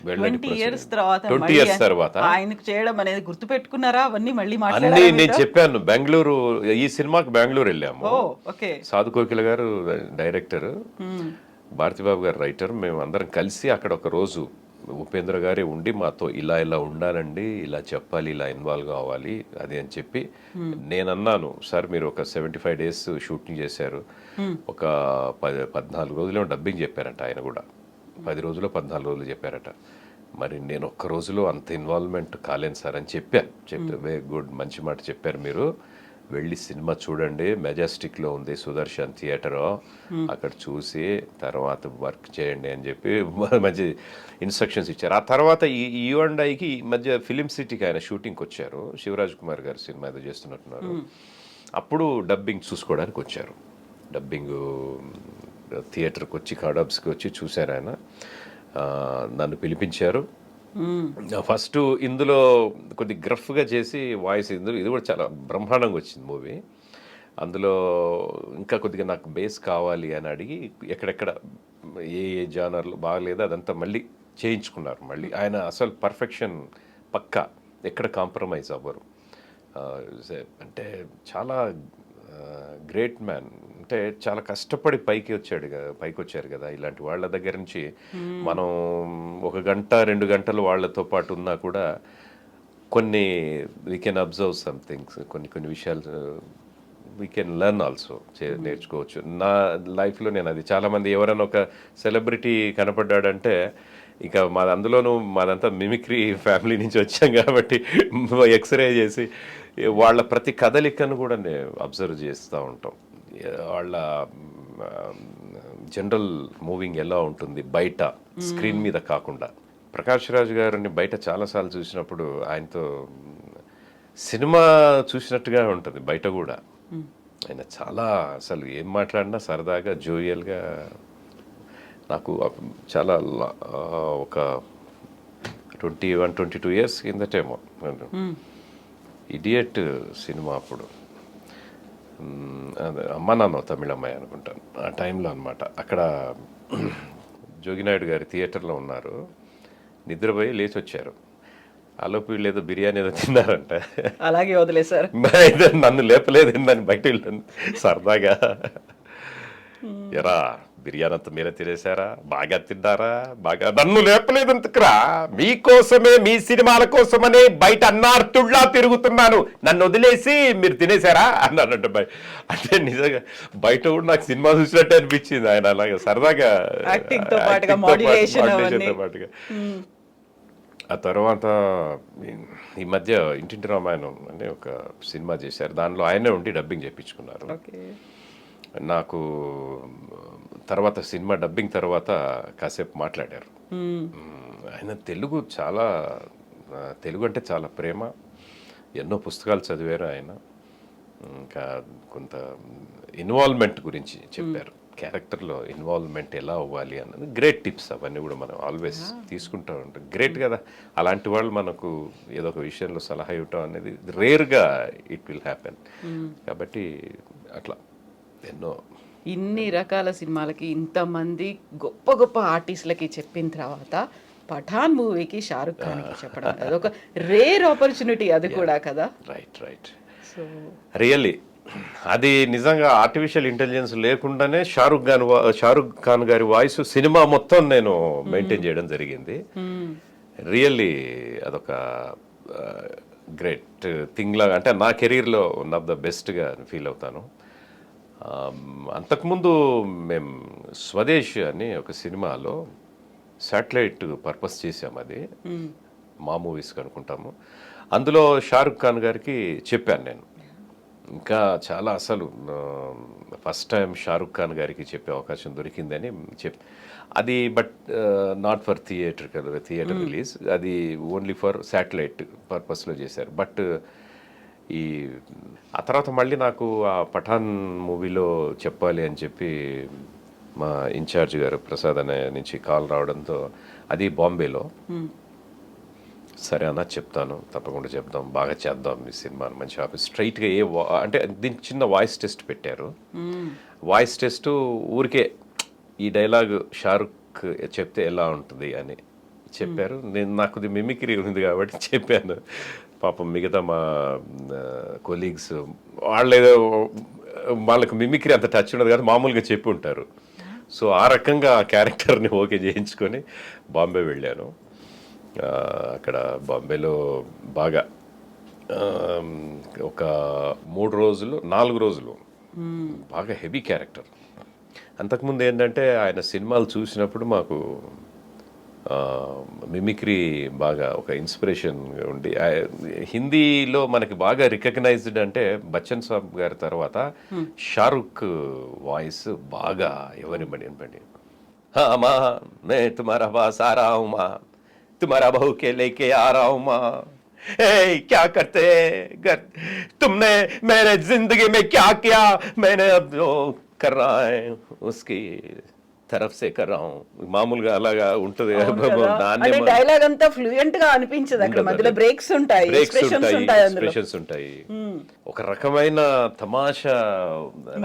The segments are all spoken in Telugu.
వెళ్ళండి 20 ఇయర్స్ తర్వాత 20 మళ్ళీ ఇయర్స్ తర్వాత ఆయనకు చేయడం అనేది గుర్తు పెట్టుకున్నారా? అవన్నీ మళ్ళీ అన్ని మాట్లాడారా నేను మీతో? చెప్పాను. బెంగళూరు ఈ సినిమాకి బెంగళూరు వెళ్ళాము. ఓ ఓకే. సాధు కోకిల గారు డైరెక్టర్, భారతిబాబు గారు రైటర్, మేము అందరం కలిసి అక్కడ ఒక రోజు ఉపేంద్ర గారే ఉండి మాతో ఇలా ఇలా ఉండాలండి, ఇలా చెప్పాలి, ఇలా ఇన్వాల్వ్ కావాలి అది అని చెప్పి నేను అన్నాను. సార్ మీరు ఒక 75 days షూటింగ్ చేశారు, ఒక 14 రోజులేమో డబ్బింగ్ చెప్పారంట ఆయన కూడా. 10 రోజులు 14 రోజులు చెప్పారట. మరి నేను ఒక్క రోజులో అంత ఇన్వాల్వ్మెంట్ కాలేను సార్ అని చెప్పాను. చెప్తే గుడ్, మంచి మాట చెప్పారు మీరు, వెళ్ళి సినిమా చూడండి, మెజెస్టిక్లో ఉంది సుదర్శన్ థియేటర్, అక్కడ చూసి తర్వాత వర్క్ చేయండి అని చెప్పి మంచి ఇన్స్ట్రక్షన్స్ ఇచ్చారు. ఆ తర్వాత ఈ U&Iకి మధ్య ఫిలిం సిటీకి ఆయన షూటింగ్కి వచ్చారు. శివరాజ్ కుమార్ గారు సినిమా ఏదో చేస్తున్నట్టున్నారు. అప్పుడు డబ్బింగ్ చూసుకోవడానికి వచ్చారు. డబ్బింగ్ థియేటర్కి వచ్చి కాడాబ్స్కి వచ్చి చూశారు ఆయన. నన్ను పిలిపించారు. ఫస్ట్ ఇందులో కొద్ది గ్రఫ్గా చేసి వాయిస్, ఇది కూడా చాలా బ్రహ్మాండంగా వచ్చింది మూవీ. అందులో ఇంకా కొద్దిగా నాకు బేస్ కావాలి అని అడిగి ఎక్కడెక్కడ ఏ ఏ జానర్లు బాగలేదు అదంతా మళ్ళీ చేయించుకున్నారు. మళ్ళీ ఆయన అసలు పర్ఫెక్షన్ పక్కా, ఎక్కడ కాంప్రమైజ్ అవ్వరు. అంటే చాలా గ్రేట్ మ్యాన్. అంటే చాలా కష్టపడి పైకి వచ్చారు కదా. ఇలాంటి వాళ్ళ దగ్గర నుంచి మనం 1 గంట 2 గంటలు వాళ్ళతో పాటు ఉన్నా కూడా కొన్ని we can observe some things, కొన్ని విషయాలు వీ కెన్ లెర్న్ ఆల్సో, నేర్చుకోవచ్చు. నా లైఫ్లో నేను అది చాలామంది ఎవరైనా ఒక సెలబ్రిటీ కనపడ్డాడంటే ఇక అందులోనూ మాదంతా మిమిక్రీ ఫ్యామిలీ నుంచి వచ్చాం కాబట్టి ఎక్స్రే చేసి వాళ్ళ ప్రతి కదలికను కూడా నేను అబ్జర్వ్ చేస్తూ ఉంటాం. వాళ్ళ జనరల్ మూవింగ్ ఎలా ఉంటుంది బయట, స్క్రీన్ మీద కాకుండా. ప్రకాష్ రాజ్ గారిని బయట చాలాసార్లు చూసినప్పుడు ఆయనతో సినిమా చూసినట్టుగా ఉంటుంది బయట కూడా. ఆయన చాలా అసలు ఏం మాట్లాడినా సరదాగా జోవియల్గా. నాకు చాలా ఒక 21-22 years కిందటేమో ఇడియట్ సినిమా అప్పుడు, అమ్మ నాన్న తమిళమ్మాయి అనుకుంటాను ఆ టైంలో అనమాట. అక్కడ జోగినాయుడు గారి థియేటర్లో ఉన్నారు, నిద్రపోయి లేచి వచ్చారు. ఆలోపు వీళ్ళు ఏదో బిర్యానీ ఏదో తిన్నారంట, అలాగే వదిలేశారు. నన్ను లేపలేదు ఏందని బయట వెళ్ళాను సరదాగా. ఎరా బిర్యానీ అంతా మీరే తినేసారా, బాగా తిన్నారా, బాగా, నన్ను లేపలేదు ఎందుకురా, మీకోసమే మీ సినిమాల కోసమనే బయట అన్నార్తుళ్ళా తిరుగుతున్నాను, నన్ను వదిలేసి మీరు తినేసారా అన్నానంట. అంటే నిజంగా బయట కూడా నాకు సినిమా చూసినట్టు అనిపించింది. ఆయన అలాగే సరదాగా పాటుగా. ఆ తర్వాత ఈ మధ్య ఇంటింటి రామాయణం అనే ఒక సినిమా చేశారు, దానిలో ఆయనే ఉండి డబ్బింగ్ చేయించుకున్నారు. నాకు తర్వాత సినిమా డబ్బింగ్ తర్వాత కాసేపు మాట్లాడారు. ఆయన తెలుగు అంటే చాలా ప్రేమ, ఎన్నో పుస్తకాలు చదివారు ఆయన. ఇంకా కొంత ఇన్వాల్వ్మెంట్ గురించి చెప్పారు, క్యారెక్టర్లో ఇన్వాల్వ్మెంట్ ఎలా అవ్వాలి అన్నది. గ్రేట్ టిప్స్ అవన్నీ కూడా మనం ఆల్వేస్ తీసుకుంటూ ఉంటాం. గ్రేట్ కదా, అలాంటి వాళ్ళు మనకు ఏదో ఒక విషయంలో సలహా ఇవ్వటం అనేది రేర్గా ఇట్ విల్ హ్యాపెన్. కాబట్టి అట్లా ఎన్నో ఇన్ని రకాల సినిమాలకి ఇంతమంది గొప్ప గొప్ప ఆర్టిస్టులకి చెప్పిన తర్వాత పఠాన్ మూవీకి షారుఖ్ ఖాన్కి చెప్పడం అదొక రేర్ ఆపర్చునిటీ, అది కూడా కదా. రైట్. రియల్లీ అది నిజంగా ఆర్టిఫిషియల్ ఇంటెలిజెన్స్ లేకుండానే షారుఖ్ ఖాన్ గారి వాయిస్ సినిమా మొత్తం నేను మెయింటైన్ చేయడం జరిగింది. రియల్లీ అదొక గ్రేట్ థింగ్ లాగా, అంటే నా కెరీర్లో వన్ ఆఫ్ ద బెస్ట్గా ఫీల్ అవుతాను. అంతకుముందు మేము స్వదేశ్ అని ఒక సినిమాలో శాటిలైట్ పర్పస్ చేసాము, అది మా మూవీస్కి అనుకుంటాము. అందులో షారుఖ్ ఖాన్ గారికి చెప్పాను నేను. ఇంకా చాలా అసలు ఫస్ట్ టైం షారుఖ్ ఖాన్ గారికి చెప్పే అవకాశం దొరికిందని అది. But not for theatre release, అది ఓన్లీ ఫర్ శాటిలైట్ పర్పస్లో చేశారు. బట్ ఆ తర్వాత మళ్ళీ నాకు ఆ పఠాన్ మూవీలో చెప్పాలి అని చెప్పి మా ఇన్ఛార్జ్ గారు ప్రసాద్ అనే నుంచి కాల్ రావడంతో, అది బాంబేలో. సరే అన్న చెప్తాను, తప్పకుండా చెప్దాం, బాగా చేద్దాం మీ సినిమాను, మంచి ఆఫీస్ స్ట్రైట్గా అంటే దీనికి చిన్న వాయిస్ టెస్ట్ పెట్టారు. వాయిస్ టెస్ట్ ఊరికే ఈ డైలాగ్ షారుఖ్ చెప్తే ఎలా ఉంటుంది అని చెప్పారు. నాకు మిమిక్రీ ఉంది కాబట్టి చెప్పాను. పాపం మిగతా మా కొలీగ్స్ వాళ్ళేదో వాళ్ళకి మిమిక్రీ అంత టచ్ ఉండదు కదా, మామూలుగా చెప్పి ఉంటారు. సో ఆ రకంగా ఆ క్యారెక్టర్ని ఓకే చేయించుకొని బాంబే వెళ్ళాను. అక్కడ బాంబేలో బాగా ఒక 4 రోజులు బాగా హెవీ క్యారెక్టర్. అంతకుముందు ఏంటంటే ఆయన సినిమాలు చూసినప్పుడు మాకు మిమిక్రీ బాగా ఒక ఇన్స్పిరేషన్ ఉండి, హిందీలో మనకి బాగా రికగ్నైజ్డ్ అంటే బచ్చన్ సాబ్ గారి తర్వాత షారుఖ్ వాయిస్ బాగా ఎవరిబడి हाँ माँ मैं तुम्हारा पास आ रहा हूँ माँ, तुम्हारा बहू के लेके आ रहा हूँ माँ, क्या करते घर तुमने मेरे जिंदगी में क्या किया, मैंने अब जो कर रहा है उसकी तरफ से कर रहा हूँ. మామూలుగా అలాగా ఉంటుంది. అంటే డైలాగ్ అంతా ఫ్లూయెంట్ గా అనిపించదు, అక్కడ మధ్యలో బ్రేక్స్ ఉంటాయి, ఎక్స్ప్రెషన్స్ ఉంటాయి, ఎక్స్ప్రెషన్స్ ఉంటాయి. ఒక రకమైన తమాషా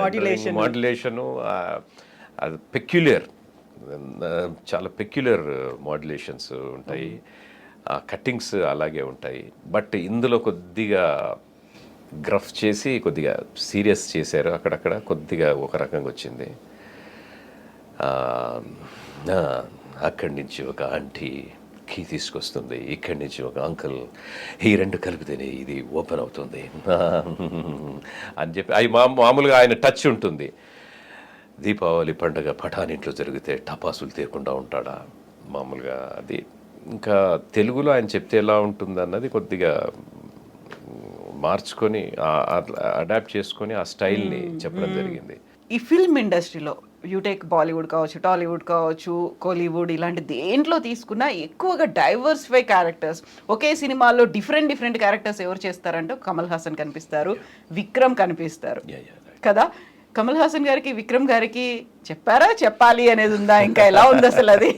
మాడ్యులేషన్, అది పెక్యులర్, చాలా పెక్యులర్ మాడ్యులేషన్స్ ఉంటాయి. కట్టింగ్స్ అలాగే ఉంటాయి. బట్ ఇందులో కొద్దిగా గ్రఫ్ చేసి కొద్దిగా సీరియస్ చేశారు. అక్కడక్కడ కొద్దిగా ఒక రకంగా వచ్చింది. అక్కడి నుంచి ఒక ఆంటీ కీ తీసుకొస్తుంది, ఇక్కడి నుంచి ఒక అంకుల్ ఈ రెండు కలిపితేనే ఇది ఓపెన్ అవుతుంది అని చెప్పి అవి మామూలుగా ఆయన టచ్ ఉంటుంది. దీపావళి పండుగ పఠానింట్లో జరిగితే టపాసులు తీయకుండా ఉంటాడా మామూలుగా, అది ఇంకా తెలుగులో ఆయన చెప్తే ఎలా ఉంటుంది అన్నది కొద్దిగా మార్చుకొని అడాప్ట్ చేసుకొని ఆ స్టైల్ని చెప్పడం జరిగింది. ఈ ఫిల్మ్ ఇండస్ట్రీలో యూటేక్ బాలీవుడ్ కావచ్చు, టాలీవుడ్ కావచ్చు, కోలీవుడ్, ఇలాంటి దేంట్లో తీసుకున్నా ఎక్కువగా డైవర్సిఫై క్యారెక్టర్స్, ఒకే సినిమాలో డిఫరెంట్ క్యారెక్టర్స్ ఎవరు చేస్తారంటే కమల్ హాసన్ కనిపిస్తారు, విక్రమ్ కనిపిస్తారు కదా. కమల్ హాసన్ గారికి విక్రమ్ గారికి చెప్పారా, చెప్పాలి అనేది ఉందా, ఇంకా ఎలా ఉంది అసలు అది?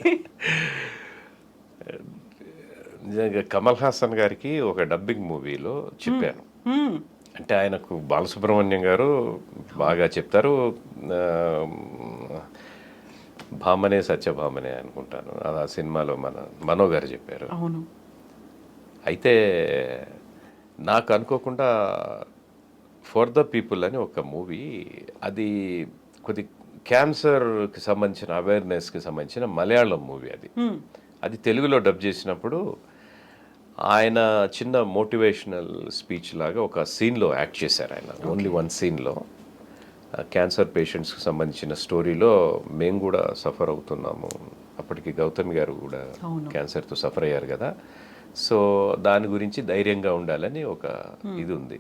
నిజంగా కమల్ హాసన్ గారికి ఒక డబ్బింగ్ మూవీలో చెప్పాను. అంటే ఆయనకు బాలసుబ్రహ్మణ్యం గారు బాగా చెప్తారు, భామనే సత్యభామనే అనుకుంటాను, ఆ సినిమాలో మనో గారు చెప్పారు. అవును. అయితే నాకు అనుకోకుండా ఫర్ ద పీపుల్ అని ఒక మూవీ, అది కొద్ది క్యాన్సర్కి సంబంధించిన అవేర్నెస్కి సంబంధించిన మలయాళం మూవీ. అది తెలుగులో డబ్ చేసినప్పుడు ఆయన చిన్న మోటివేషనల్ స్పీచ్ లాగా ఒక సీన్లో యాక్ట్ చేశారు. ఆయన ఓన్లీ వన్ సీన్లో క్యాన్సర్ పేషెంట్స్కి సంబంధించిన స్టోరీలో మేము కూడా సఫర్ అవుతున్నాము, అప్పటికి గౌతమి గారు కూడా క్యాన్సర్తో సఫర్ అయ్యారు కదా, సో దాని గురించి ధైర్యంగా ఉండాలని ఒక ఇది ఉంది.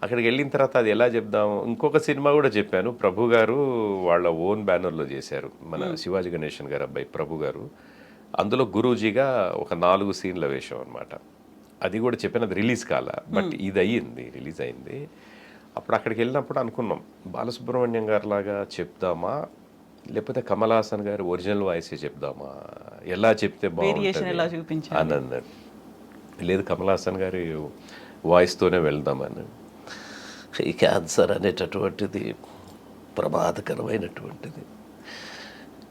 అక్కడికి వెళ్ళిన తర్వాత అది ఎలా చెప్దాము, ఇంకొక సినిమా కూడా చెప్పాను, ప్రభు గారు వాళ్ళ ఓన్ బ్యానర్లో చేశారు, మన శివాజీ గణేశన్ గారు అబ్బాయి ప్రభు గారు, అందులో గురూజీగా ఒక 4 సీన్ల వేషం అనమాట. అది కూడా చెప్పాను, అది రిలీజ్ కాల, బట్ ఇది అయ్యింది, రిలీజ్ అయింది. అప్పుడు అక్కడికి వెళ్ళినప్పుడు అనుకున్నాం, బాలసుబ్రహ్మణ్యం గారు లాగా చెప్దామా లేకపోతే కమల్ హాసన్ గారు ఒరిజినల్ వాయిసే చెప్దామా, ఎలా చెప్తే బాగుంటుంది అని అన్నాడు. లేదు కమల్ హాసన్ గారి వాయిస్తోనే వెళ్దామని. ఈ క్యాన్సర్ అనేటటువంటిది ప్రమాదకరమైనటువంటిది,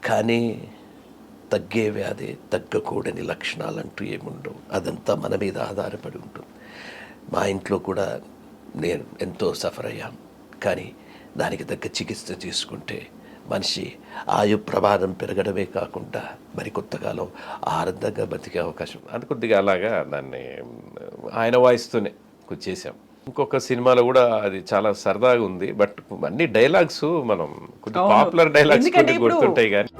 కానీ తగ్గే వ్యాధి, తగ్గకూడని లక్షణాలంటూ ఏముండవు, అదంతా మన మీద ఆధారపడి ఉంటుంది. మా ఇంట్లో కూడా నేను ఎంతో సఫర్ అయ్యాం, కానీ దానికి తగ్గ చికిత్స తీసుకుంటే మనిషి ఆయు ప్రమాదం పెరగడమే కాకుండా మరికొత్తకాలం ఆనందంగా బతికే అవకాశం. అది కొద్దిగా అలాగా దాన్ని ఆయన వాయిస్తూనే చేసాం. ఇంకొక సినిమాలో కూడా అది చాలా సరదాగా ఉంది, బట్ అన్ని డైలాగ్స్ మనం కొద్దిగా పాపులర్ డైలాగ్స్ గుర్తుంటాయి కానీ